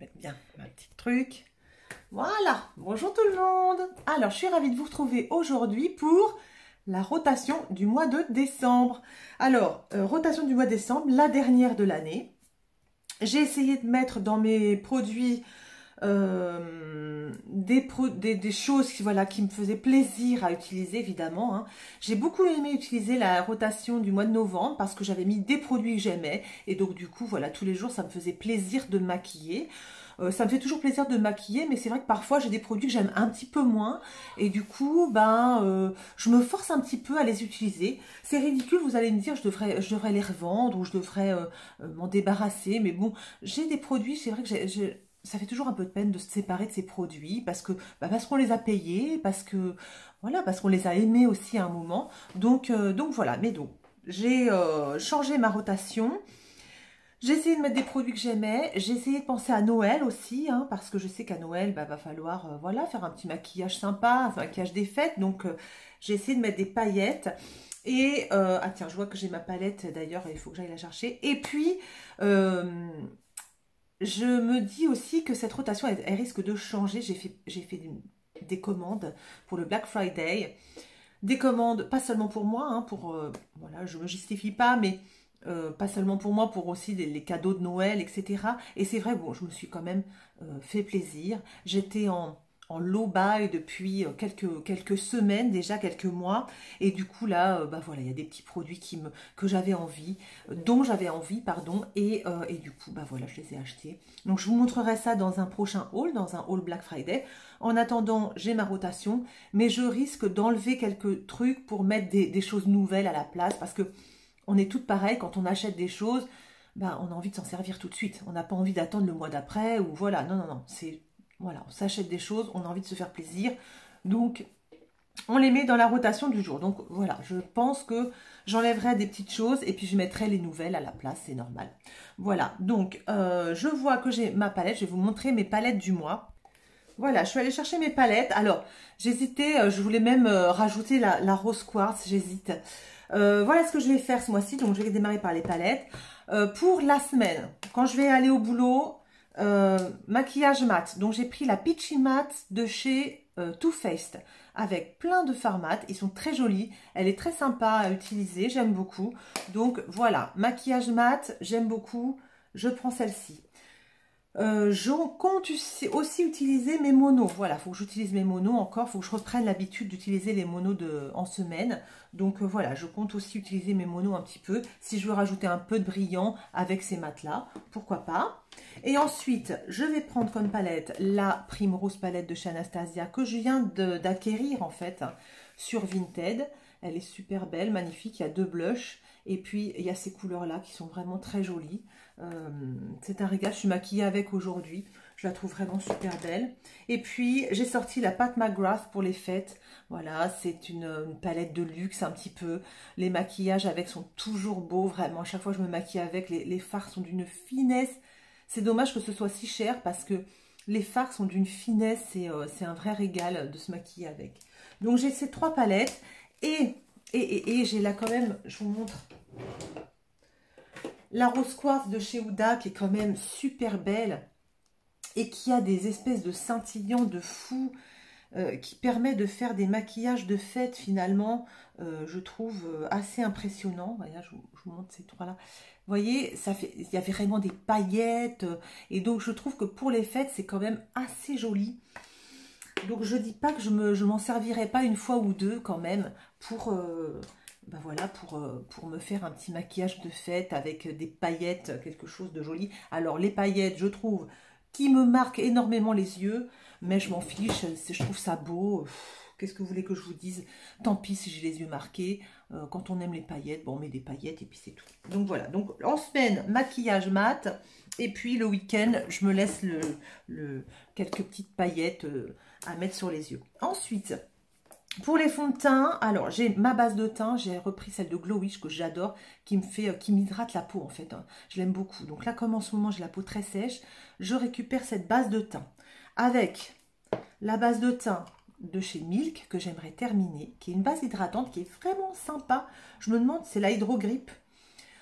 mettre bien ma petit truc. Voilà, bonjour tout le monde. Alors, je suis ravie de vous retrouver aujourd'hui pour la rotation du mois de décembre. Alors, rotation du mois de décembre, la dernière de l'année. J'ai essayé de mettre dans mes produits des choses qui, voilà, qui me faisaient plaisir à utiliser, évidemment. Hein. J'ai beaucoup aimé utiliser la rotation du mois de novembre parce que j'avais mis des produits que j'aimais. Et donc, du coup, voilà, tous les jours, ça me faisait plaisir de maquiller. Ça me fait toujours plaisir de maquiller, mais c'est vrai que parfois j'ai des produits que j'aime un petit peu moins et du coup, je me force un petit peu à les utiliser. C'est ridicule, vous allez me dire, je devrais les revendre ou je devrais m'en débarrasser, mais bon, j'ai des produits, c'est vrai que ça fait toujours un peu de peine de se séparer de ces produits parce qu'on les a payés, parce qu'on les a aimés aussi à un moment. Donc voilà, mais donc j'ai changé ma rotation. J'ai essayé de mettre des produits que j'aimais. J'ai essayé de penser à Noël aussi, hein, parce que je sais qu'à Noël, va falloir voilà, faire un petit maquillage sympa, un maquillage des fêtes. Donc, j'ai essayé de mettre des paillettes. Et, ah tiens, je vois que j'ai ma palette d'ailleurs, il faut que j'aille la chercher. Et puis, je me dis aussi que cette rotation, elle risque de changer. J'ai fait des commandes pour le Black Friday. Des commandes, pas seulement pour moi, hein, voilà, je ne me justifie pas, mais pas seulement pour moi, pour aussi les cadeaux de Noël, etc. Et c'est vrai, bon, je me suis quand même fait plaisir. J'étais en low buy depuis quelques semaines, déjà quelques mois. Et du coup, là, voilà, il y a des petits produits que j'avais envie, dont j'avais envie, pardon. Et du coup, voilà, je les ai achetés. Donc, je vous montrerai ça dans un prochain haul, dans un haul Black Friday. En attendant, j'ai ma rotation, mais je risque d'enlever quelques trucs pour mettre des choses nouvelles à la place parce que on est toutes pareilles, quand on achète des choses, on a envie de s'en servir tout de suite. On n'a pas envie d'attendre le mois d'après ou voilà. Non, non, non. Voilà, on s'achète des choses, on a envie de se faire plaisir. Donc, on les met dans la rotation du jour. Donc, voilà, je pense que j'enlèverai des petites choses et puis je mettrai les nouvelles à la place, c'est normal. Voilà, donc, je vois que j'ai ma palette. Je vais vous montrer mes palettes du mois. Voilà, je suis allée chercher mes palettes. Alors, j'hésitais, je voulais même rajouter la rose quartz, j'hésite. Voilà ce que je vais faire ce mois-ci. Donc, je vais démarrer par les palettes. Pour la semaine, quand je vais aller au boulot, maquillage mat. Donc, j'ai pris la Peachy Matte de chez Too Faced avec plein de fards mat. Ils sont très jolis. Elle est très sympa à utiliser. J'aime beaucoup. Donc, voilà, maquillage mat, j'aime beaucoup. Je prends celle-ci. Je compte aussi utiliser mes monos. Voilà, il faut que j'utilise mes monos encore. Il faut que je reprenne l'habitude d'utiliser les monos en semaine. Donc voilà, je compte aussi utiliser mes monos un petit peu. Si je veux rajouter un peu de brillant avec ces mats-là, pourquoi pas. Et ensuite, je vais prendre comme palette la Primrose palette de chez Anastasia que je viens d'acquérir en fait sur Vinted. Elle est super belle, magnifique. Il y a deux blushs. Et puis, il y a ces couleurs-là qui sont vraiment très jolies. C'est un régal. Je suis maquillée avec aujourd'hui. Je la trouve vraiment super belle. Et puis, j'ai sorti la Pat McGrath pour les fêtes. Voilà, c'est une palette de luxe un petit peu. Les maquillages avec sont toujours beaux, vraiment. À chaque fois que je me maquille avec, les fards sont d'une finesse. C'est dommage que ce soit si cher parce que les fards sont d'une finesse. C'est un vrai régal de se maquiller avec. Donc, j'ai ces trois palettes. Et j'ai là quand même, je vous montre, la rose quartz de chez Huda qui est quand même super belle et qui a des espèces de scintillants de fou qui permet de faire des maquillages de fête finalement, je trouve assez impressionnant. Voilà, je vous montre ces trois-là. Vous voyez, il y avait vraiment des paillettes et donc je trouve que pour les fêtes, c'est quand même assez joli. Donc, je dis pas que je m'en servirai pas une fois ou deux quand même pour, voilà, pour me faire un petit maquillage de fête avec des paillettes, quelque chose de joli. Alors, les paillettes, je trouve, qui me marquent énormément les yeux, mais je m'en fiche, je trouve ça beau. Qu'est-ce que vous voulez que je vous dise? Tant pis si j'ai les yeux marqués. Quand on aime les paillettes, bon, on met des paillettes et puis c'est tout. Donc, voilà. Donc, en semaine, maquillage mat. Et puis, le week-end, je me laisse quelques petites paillettes à mettre sur les yeux. Ensuite, pour les fonds de teint, alors j'ai ma base de teint, j'ai repris celle de Glow Wish que j'adore, qui m'hydrate la peau en fait. Hein. Je l'aime beaucoup. Donc là, comme en ce moment j'ai la peau très sèche, je récupère cette base de teint avec la base de teint de chez Milk que j'aimerais terminer, qui est une base hydratante qui est vraiment sympa. Je me demande, c'est la Hydro Grip.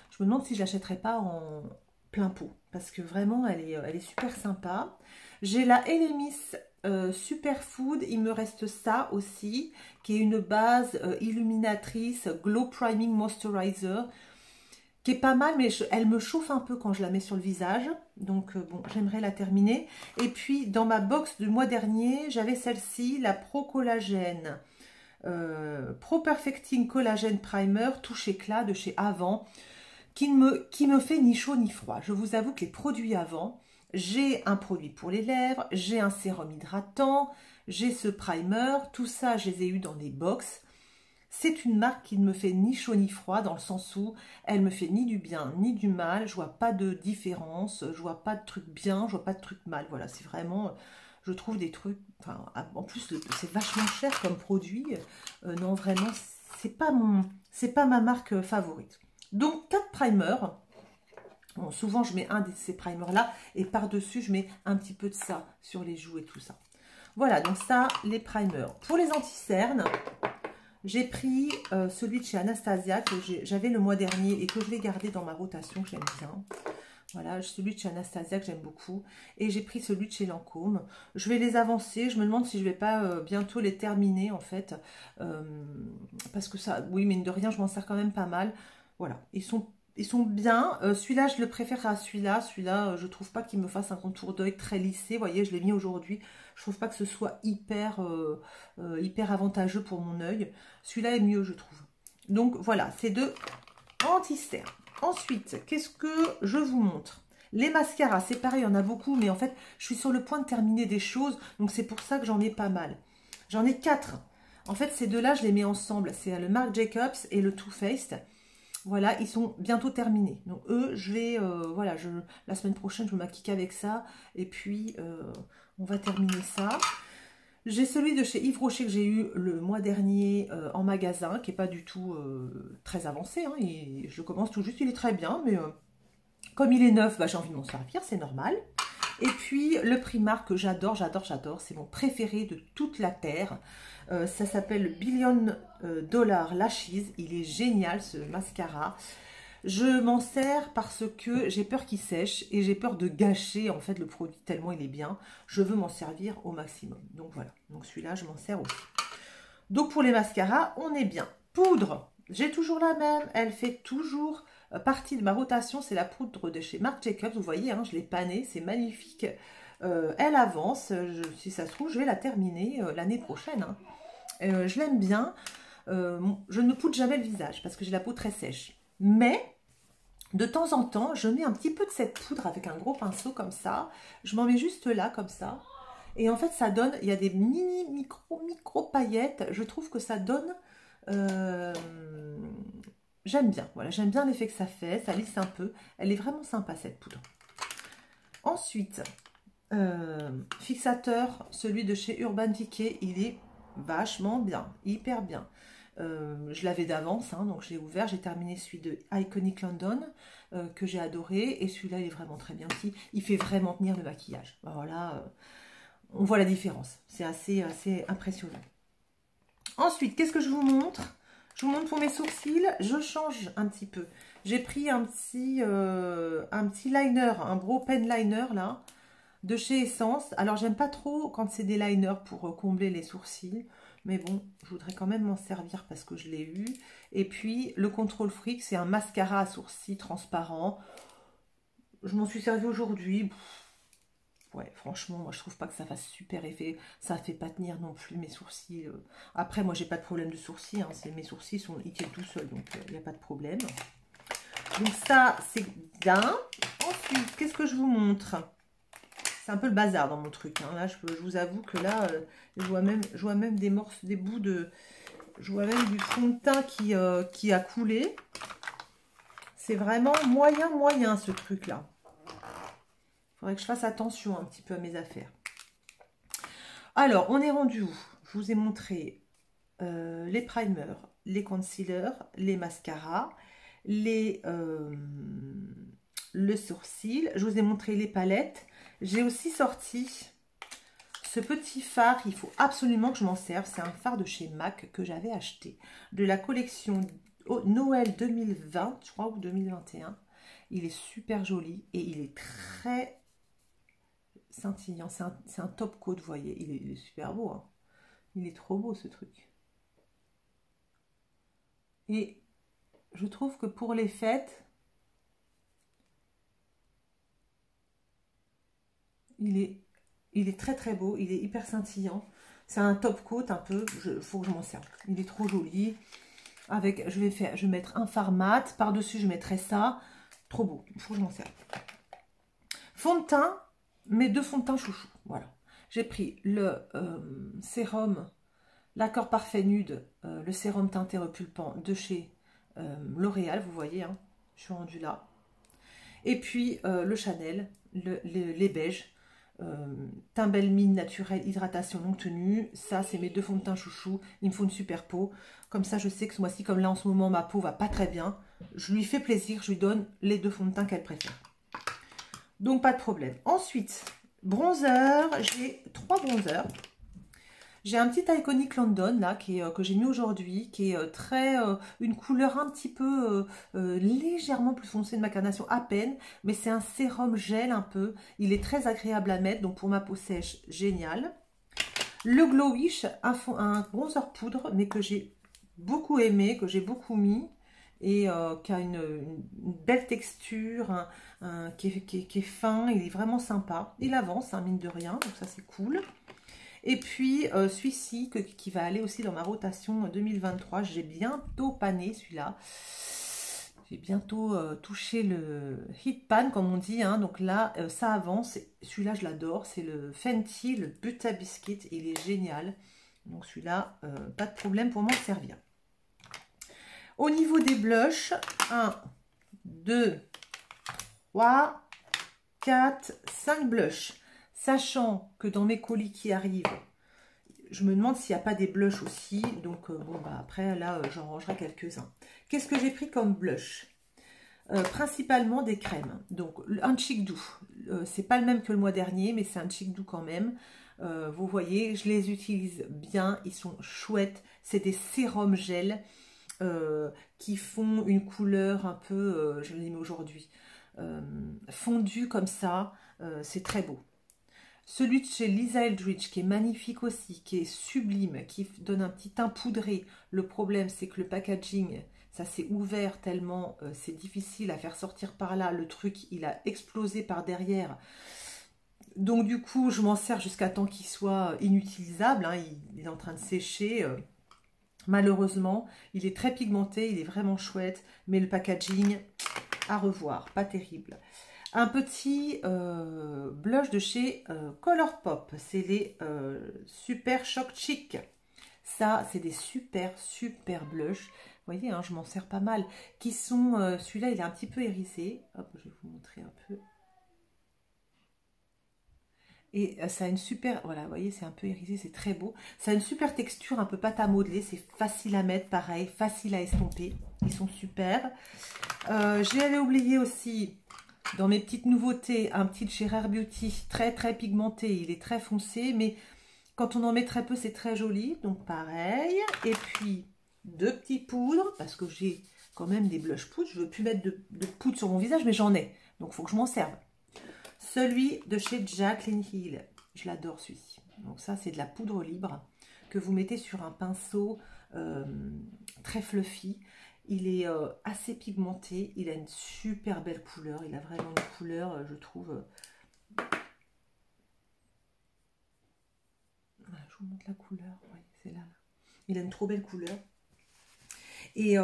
Je me demande si je l'achèterais pas en plein pot parce que vraiment, elle est super sympa. J'ai la Elemis Superfood, il me reste ça aussi, qui est une base illuminatrice Glow Priming Moisturizer, qui est pas mal, mais elle me chauffe un peu quand je la mets sur le visage. Donc, bon, j'aimerais la terminer. Et puis, dans ma box du mois dernier, j'avais celle-ci, la Pro Collagène. Pro Perfecting Collagen Primer Touche Éclat de chez Avant, qui me fait ni chaud ni froid. Je vous avoue que les produits Avant, j'ai un produit pour les lèvres, j'ai un sérum hydratant, j'ai ce primer, tout ça, je les ai eu dans des box. C'est une marque qui ne me fait ni chaud ni froid, dans le sens où elle me fait ni du bien ni du mal. Je vois pas de différence, je vois pas de truc bien, je vois pas de truc mal. Voilà, c'est vraiment, je trouve des trucs, enfin, en plus c'est vachement cher comme produit. Non, vraiment, c'est pas ma marque favorite. Donc 4 primers. Bon, souvent je mets un de ces primers là et par-dessus je mets un petit peu de ça sur les joues et tout ça. Voilà, donc ça, les primers. Pour les anti-cernes, j'ai pris celui de chez Anastasia que j'avais le mois dernier et que je vais garder dans ma rotation, que j'aime bien. Voilà, celui de chez Anastasia que j'aime beaucoup. Et j'ai pris celui de chez Lancôme. Je vais les avancer. Je me demande si je vais pas bientôt les terminer en fait. Parce que ça, oui, mine de rien, je m'en sers quand même pas mal. Voilà, ils sont bien. Celui-là, je le préfère à celui-là. Celui-là, je trouve pas qu'il me fasse un contour d'œil très lissé. Vous voyez, je l'ai mis aujourd'hui. Je trouve pas que ce soit hyper avantageux pour mon œil. Celui-là est mieux, je trouve. Donc voilà, c'est de anti-cerne. Ensuite, qu'est-ce que je vous montre? Les mascaras, c'est pareil, il y en a beaucoup, mais en fait, je suis sur le point de terminer des choses, donc c'est pour ça que j'en ai pas mal. J'en ai 4. En fait, ces deux-là, je les mets ensemble. C'est le Marc Jacobs et le Too Faced. Voilà, ils sont bientôt terminés. Donc eux, je vais, voilà, la semaine prochaine, je me maquille qu'avec ça. Et puis, on va terminer ça. J'ai celui de chez Yves Rocher que j'ai eu le mois dernier en magasin, qui n'est pas du tout très avancé. Hein, je commence tout juste, il est très bien, mais comme il est neuf, bah, j'ai envie de m'en servir, c'est normal. Et puis le Primark que j'adore, c'est mon préféré de toute la Terre. Ça s'appelle Billion Dollar Lashes, il est génial ce mascara. Je m'en sers parce que j'ai peur qu'il sèche et j'ai peur de gâcher en fait le produit tellement il est bien. Je veux m'en servir au maximum. Donc voilà, donc celui-là je m'en sers aussi. Donc pour les mascaras, on est bien. Poudre, j'ai toujours la même, elle fait toujours partie de ma rotation. C'est la poudre de chez Marc Jacobs, vous voyez, hein, je l'ai panée, c'est magnifique. Elle avance, si ça se trouve je vais la terminer l'année prochaine. Hein. Je l'aime bien. Je ne poudre jamais le visage parce que j'ai la peau très sèche. Mais de temps en temps, je mets un petit peu de cette poudre avec un gros pinceau comme ça. Je m'en mets juste là, comme ça. Et en fait, ça donne, il y a des micro paillettes. Je trouve que ça donne, j'aime bien. Voilà, j'aime bien l'effet que ça fait. Ça lisse un peu. Elle est vraiment sympa, cette poudre. Ensuite, fixateur, celui de chez Urban Decay, il est vachement bien, hyper bien. Je l'avais d'avance, hein, donc je l'ai ouvert. J'ai terminé celui de Iconic London que j'ai adoré. Et celui-là, il est vraiment très bien aussi. Il fait vraiment tenir le maquillage. Alors là, on voit la différence. C'est assez impressionnant. Ensuite, qu'est-ce que je vous montre? Je vous montre pour mes sourcils. Je change un petit peu. J'ai pris un petit liner, un brow pen liner là, de chez Essence. Alors, j'aime pas trop quand c'est des liners pour combler les sourcils. Mais bon, je voudrais quand même m'en servir parce que je l'ai eu. Et puis, le Control Freak, c'est un mascara à sourcils transparent. Je m'en suis servi aujourd'hui. Ouais, franchement, moi, je trouve pas que ça fasse super effet. Ça fait pas tenir non plus mes sourcils. Après, moi, j'ai pas de problème de sourcils. Hein. Mes sourcils, ils tiennent tout seuls, donc il n'y a pas de problème. Donc ça, c'est bien. Ensuite, qu'est-ce que je vous montre? C'est un peu le bazar dans mon truc. Hein. Là, je vous avoue que là, je vois même des morceaux, des bouts de... Je vois même du fond de teint qui a coulé. C'est vraiment moyen ce truc-là. Il faudrait que je fasse attention un petit peu à mes affaires. Alors, on est rendu où? Je vous ai montré les primers, les concealers, les mascaras, le sourcil. Je vous ai montré les palettes. J'ai aussi sorti ce petit phare. Il faut absolument que je m'en serve. C'est un phare de chez MAC que j'avais acheté. De la collection Noël 2020, je crois, ou 2021. Il est super joli et il est très scintillant. C'est un top coat, vous voyez. Il est super beau. Hein. Il est trop beau ce truc. Et je trouve que pour les fêtes, il est très très beau. Il est hyper scintillant. C'est un top coat un peu. Il faut que je m'en serve. Il est trop joli. Avec, je vais mettre un fard mat. Par-dessus, je mettrai ça. Trop beau. Il faut que je m'en serve. Fond de teint. Mes deux fonds de teint chouchou. Voilà. J'ai pris le sérum L'Accord Parfait Nude, le sérum teinté repulpant de chez L'Oréal. Vous voyez, hein, je suis rendue là. Et puis le Chanel, les beiges. Teint belle mine naturelle, hydratation longue tenue. Ça, c'est mes deux fonds de teint chouchou. Il me faut une super peau. Comme ça, je sais que ce mois-ci, comme là en ce moment, ma peau va pas très bien. Je lui fais plaisir, je lui donne les deux fonds de teint qu'elle préfère. Donc, pas de problème. Ensuite, bronzer. J'ai 3 bronzers. J'ai un petit Iconic London là que j'ai mis aujourd'hui, qui est une couleur un petit peu légèrement plus foncée de ma carnation, à peine, mais c'est un sérum gel un peu. Il est très agréable à mettre, donc pour ma peau sèche, génial. Le Glowish, un bronzer poudre, mais que j'ai beaucoup aimé, que j'ai beaucoup mis, et qui a une belle texture, qui est fin, il est vraiment sympa. Il avance, hein, mine de rien, donc ça c'est cool. Et puis, celui-ci, qui va aller aussi dans ma rotation 2023. J'ai bientôt pané celui-là. J'ai bientôt touché le hit pan, comme on dit. Hein. Donc là, ça avance. Celui-là, je l'adore. C'est le Fenty, le Butter Biscuit. Il est génial. Donc celui-là, pas de problème pour m'en servir. Au niveau des blushs, 1, 2, 3, 4, 5 blushs. Sachant que dans mes colis qui arrivent, je me demande s'il n'y a pas des blushs aussi. Donc, bon, bah après, là, j'en rangerai quelques-uns. Qu'est-ce que j'ai pris comme blush? Principalement des crèmes. Donc, un Chic doux. C'est pas le même que le mois dernier, mais c'est un Chic doux quand même. Vous voyez, je les utilise bien. Ils sont chouettes. C'est des sérums gel qui font une couleur un peu, je l'ai mis aujourd'hui, fondue comme ça. C'est très beau. Celui de chez Lisa Eldridge, qui est magnifique aussi, qui est sublime, qui donne un petit teint poudré. Le problème, c'est que le packaging, ça s'est ouvert tellement c'est difficile à faire sortir par là. Le truc, il a explosé par derrière. Donc du coup, je m'en sers jusqu'à temps qu'il soit inutilisable. Hein. Il est en train de sécher. Malheureusement, il est très pigmenté, il est vraiment chouette. Mais le packaging, à revoir, pas terrible. Un petit blush de chez Colourpop. C'est les Super Shock Chic. Ça, c'est des super blushs. Vous voyez, hein, je m'en sers pas mal. Qui sont, celui-là, il est un petit peu hérissé. Hop, je vais vous montrer un peu. Et ça a une super, voilà, vous voyez, c'est un peu hérissé, c'est très beau. Ça a une super texture, un peu pâte à modeler. C'est facile à mettre, pareil, facile à estomper. Ils sont super. J'avais oublié aussi... Dans mes petites nouveautés, un petit de chez Rare Beauty, très pigmenté, il est très foncé, mais quand on en met très peu, c'est très joli, donc pareil. Et puis, 2 petits poudres, parce que j'ai quand même des blush poudres, je ne veux plus mettre de poudre sur mon visage, mais j'en ai, donc il faut que je m'en serve. Celui de chez Jaclyn Hill, je l'adore celui-ci. Donc ça, c'est de la poudre libre que vous mettez sur un pinceau très fluffy. Il est assez pigmenté, il a une super belle couleur, il a vraiment une couleur, je trouve... Voilà, je vous montre la couleur, oui, c'est là. Il a une trop belle couleur. Et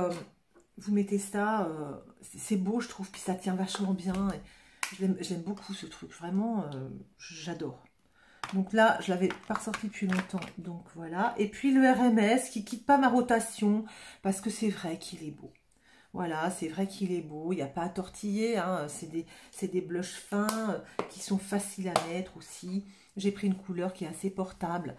vous mettez ça, c'est beau, je trouve, puis ça tient vachement bien. J'aime beaucoup ce truc, vraiment, j'adore. Donc là, je l'avais pas ressorti depuis longtemps, donc voilà. Et puis le RMS qui quitte pas ma rotation, parce que c'est vrai qu'il est beau. Voilà, c'est vrai qu'il est beau, il n'y a pas à tortiller, hein. C'est des blushs fins qui sont faciles à mettre aussi. J'ai pris une couleur qui est assez portable,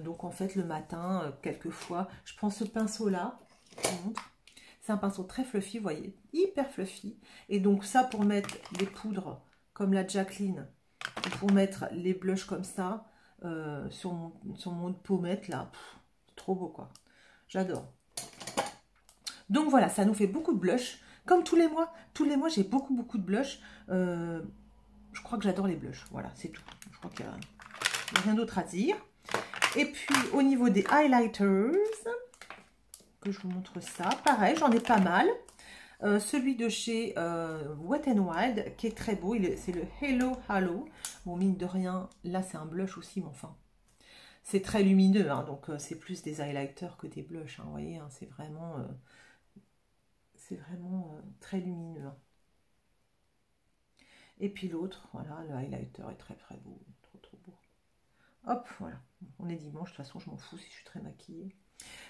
donc en fait le matin, quelquefois, je prends ce pinceau-là, je vous montre. C'est un pinceau très fluffy, vous voyez, hyper fluffy. Et donc ça, pour mettre des poudres comme la Jaclyn, pour mettre les blushs comme ça, sur mon pommette, là, trop beau, quoi. J'adore. Donc voilà, ça nous fait beaucoup de blush. Comme tous les mois, j'ai beaucoup, beaucoup de blush. Je crois que j'adore les blushs. Voilà, c'est tout. Je crois qu'il n'y a rien d'autre à dire. Et puis, au niveau des highlighters, que je vous montre ça. Pareil, j'en ai pas mal. Celui de chez Wet n Wild, qui est très beau. C'est le Hello Halo. Bon, mine de rien, là, c'est un blush aussi, mais enfin, c'est très lumineux. Hein, donc, c'est plus des highlighters que des blushs. Hein, vous voyez, hein, c'est vraiment très lumineux. Hein. Et puis l'autre, voilà, le highlighter est très très beau, trop trop beau. Hop, voilà, on est dimanche, de toute façon je m'en fous si je suis très maquillée.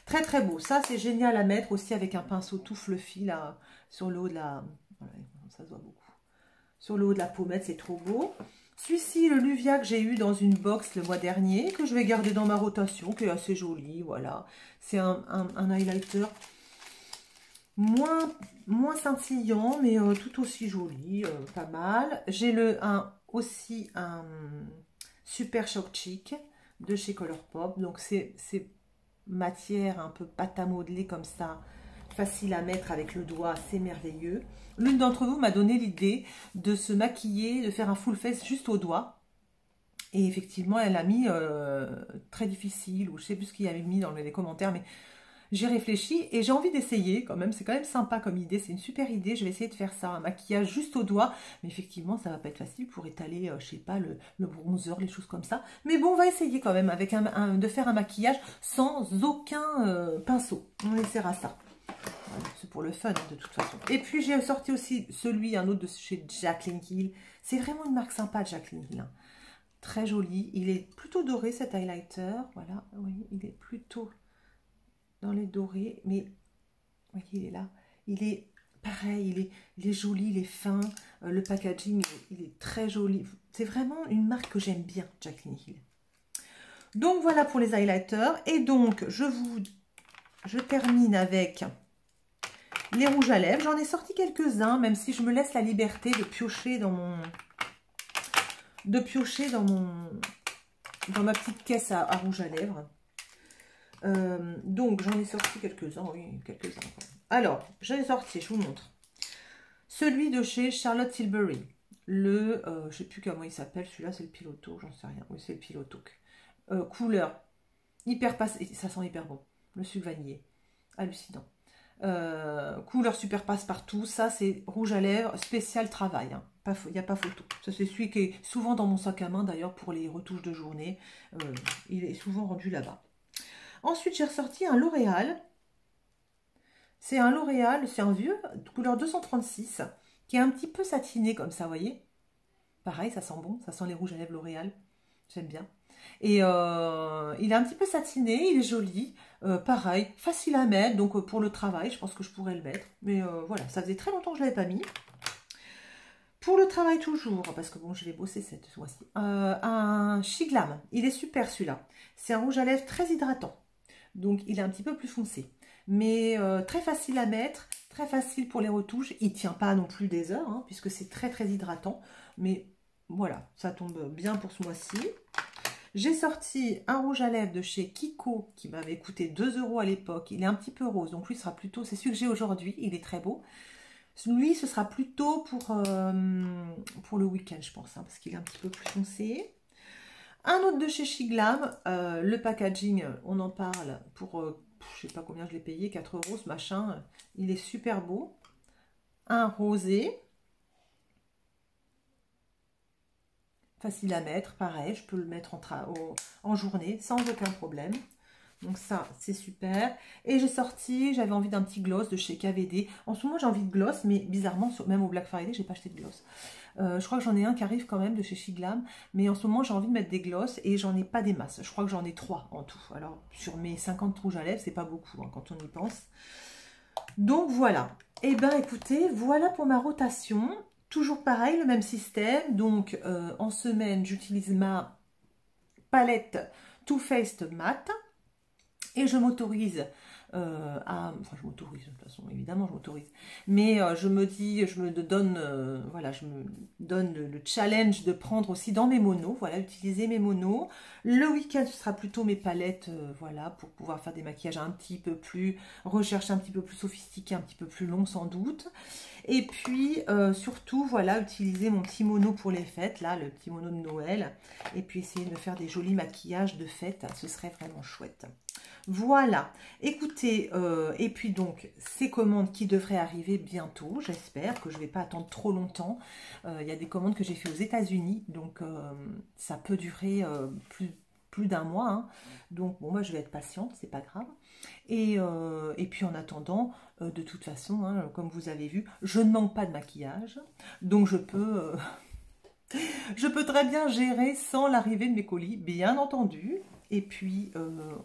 Très très beau, ça c'est génial à mettre aussi avec un pinceau tout fluffy là, sur le haut de la... Voilà, ça se voit beaucoup. Sur le haut de la pommette, c'est trop beau. Celui-ci, le Luvia que j'ai eu dans une box le mois dernier, que je vais garder dans ma rotation, qui est assez joli, voilà. C'est un highlighter moins scintillant, mais tout aussi joli, pas mal. J'ai aussi un Super Shock Chic de chez Colourpop. Donc c'est matière un peu pâte à modeler comme ça, facile à mettre avec le doigt, c'est merveilleux. L'une d'entre vous m'a donné l'idée de se maquiller, de faire un full face juste au doigt. Et effectivement, elle a mis très difficile, ou je sais plus ce qu'il y avait mis dans les commentaires, mais j'ai réfléchi et j'ai envie d'essayer quand même. C'est quand même sympa comme idée. C'est une super idée. Je vais essayer de faire ça. Un maquillage juste au doigt. Mais effectivement, ça va pas être facile pour étaler, je sais pas, le bronzer, les choses comme ça. Mais bon, on va essayer quand même avec de faire un maquillage sans aucun pinceau. On essaiera ça. Voilà, c'est pour le fun hein, de toute façon. Et puis, j'ai sorti aussi un autre de chez Jaclyn Hill. C'est vraiment une marque sympa, Jaclyn Hill. Hein. Très joli. Il est plutôt doré, cet highlighter. Voilà, oui, il est plutôt... dans les dorés, mais vous voyez, il est là. Il est pareil, il est joli, il est fin. Le packaging, il est très joli. C'est vraiment une marque que j'aime bien, Jaclyn Hill. Donc voilà pour les highlighters. Et donc, je termine avec les rouges à lèvres. J'en ai sorti quelques-uns, même si je me laisse la liberté de piocher dans ma petite caisse à rouge à lèvres. Donc j'en ai sorti quelques-uns, oui, quelques-uns. Alors, j'en ai sorti, je vous montre. Celui de chez Charlotte Tilbury. Je sais plus comment il s'appelle, celui-là c'est le Piloto, j'en sais rien. Oui, c'est le Piloto. Couleur, hyper passe, ça sent hyper bon. Le sucre vanillé, hallucinant. Couleur super passe-partout, ça c'est rouge à lèvres, spécial travail. Hein. Il n'y a pas photo. Ça c'est celui qui est souvent dans mon sac à main d'ailleurs pour les retouches de journée. Il est souvent rendu là-bas. Ensuite, j'ai ressorti un L'Oréal. C'est un L'Oréal, c'est un vieux, couleur 236, qui est un petit peu satiné comme ça, vous voyez. Pareil, ça sent bon, ça sent les rouges à lèvres L'Oréal. J'aime bien. Et il est un petit peu satiné, il est joli. Pareil, facile à mettre, donc pour le travail, je pense que je pourrais le mettre. Mais voilà, ça faisait très longtemps que je ne l'avais pas mis. Pour le travail toujours, parce que bon, je vais bosser cette fois-ci. Un Shiglam, il est super celui-là. C'est un rouge à lèvres très hydratant. Donc, il est un petit peu plus foncé. Mais très facile à mettre, très facile pour les retouches. Il ne tient pas non plus des heures, hein, puisque c'est très, très hydratant. Mais voilà, ça tombe bien pour ce mois-ci. J'ai sorti un rouge à lèvres de chez Kiko, qui m'avait coûté 2 € à l'époque. Il est un petit peu rose, donc lui sera plutôt... C'est celui que j'ai aujourd'hui, il est très beau. Lui, ce sera plutôt pour le week-end, je pense, hein, parce qu'il est un petit peu plus foncé. Un autre de chez Shiglam, le packaging, on en parle pour, je sais pas combien je l'ai payé, 4 € ce machin, il est super beau. Un rosé, facile à mettre, pareil, je peux le mettre en journée sans aucun problème. Donc ça, c'est super. Et j'ai sorti, j'avais envie d'un petit gloss de chez KVD. En ce moment, j'ai envie de gloss, mais bizarrement, même au Black Friday, j'ai pas acheté de gloss. Je crois que j'en ai un qui arrive quand même de chez Shiglam. Mais en ce moment, j'ai envie de mettre des gloss et j'en ai pas des masses. Je crois que j'en ai 3 en tout. Alors, sur mes 50 rouges à lèvres, c'est pas beaucoup hein, quand on y pense. Donc voilà. Et ben écoutez, voilà pour ma rotation. Toujours pareil, le même système. Donc, en semaine, j'utilise ma palette Too Faced Matte. Et je m'autorise enfin je m'autorise de toute façon, évidemment je m'autorise, mais je me dis, je me donne, voilà, je me donne le challenge de prendre aussi dans mes monos, voilà, utiliser mes monos. Le week-end ce sera plutôt mes palettes, voilà, pour pouvoir faire des maquillages un petit peu plus, rechercher un petit peu plus sophistiqués, un petit peu plus longs sans doute. Et puis surtout, voilà, utiliser mon petit mono pour les fêtes, là, le petit mono de Noël, et puis essayer de faire des jolis maquillages de fête, ce serait vraiment chouette. Voilà, écoutez, et puis donc, ces commandes qui devraient arriver bientôt, j'espère que je ne vais pas attendre trop longtemps. Il y a des commandes que j'ai fait aux États-Unis, donc ça peut durer plus d'un mois, hein. Donc bon, moi je vais être patiente, c'est pas grave. Et puis en attendant, de toute façon, hein, comme vous avez vu, je ne manque pas de maquillage, donc je peux très bien gérer sans l'arrivée de mes colis, bien entendu. Et puis,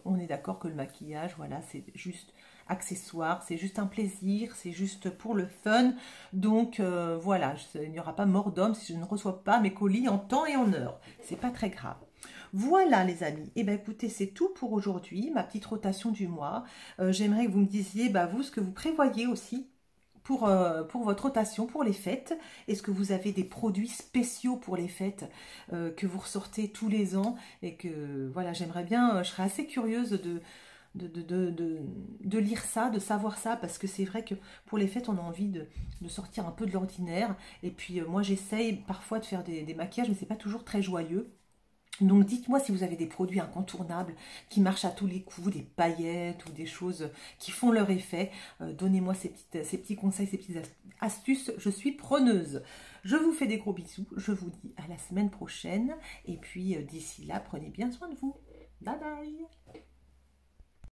on est d'accord que le maquillage, voilà, c'est juste accessoire, c'est juste un plaisir, c'est juste pour le fun. Donc, voilà, il n'y aura pas mort d'homme si je ne reçois pas mes colis en temps et en heure. C'est pas très grave. Voilà les amis, et bien écoutez, c'est tout pour aujourd'hui, ma petite rotation du mois. J'aimerais que vous me disiez, bah, vous, ce que vous prévoyez aussi pour votre rotation, pour les fêtes. Est-ce que vous avez des produits spéciaux pour les fêtes que vous ressortez tous les ans et que, voilà, j'aimerais bien, je serais assez curieuse de lire ça, de savoir ça, parce que c'est vrai que pour les fêtes, on a envie de sortir un peu de l'ordinaire. Et puis, moi, j'essaye parfois de faire des maquillages, mais c'est pas toujours très joyeux. Donc dites-moi si vous avez des produits incontournables qui marchent à tous les coups, des paillettes ou des choses qui font leur effet. Donnez-moi ces petits conseils, ces petites astuces, je suis preneuse. Je vous fais des gros bisous, je vous dis à la semaine prochaine et puis d'ici là, prenez bien soin de vous. Bye bye.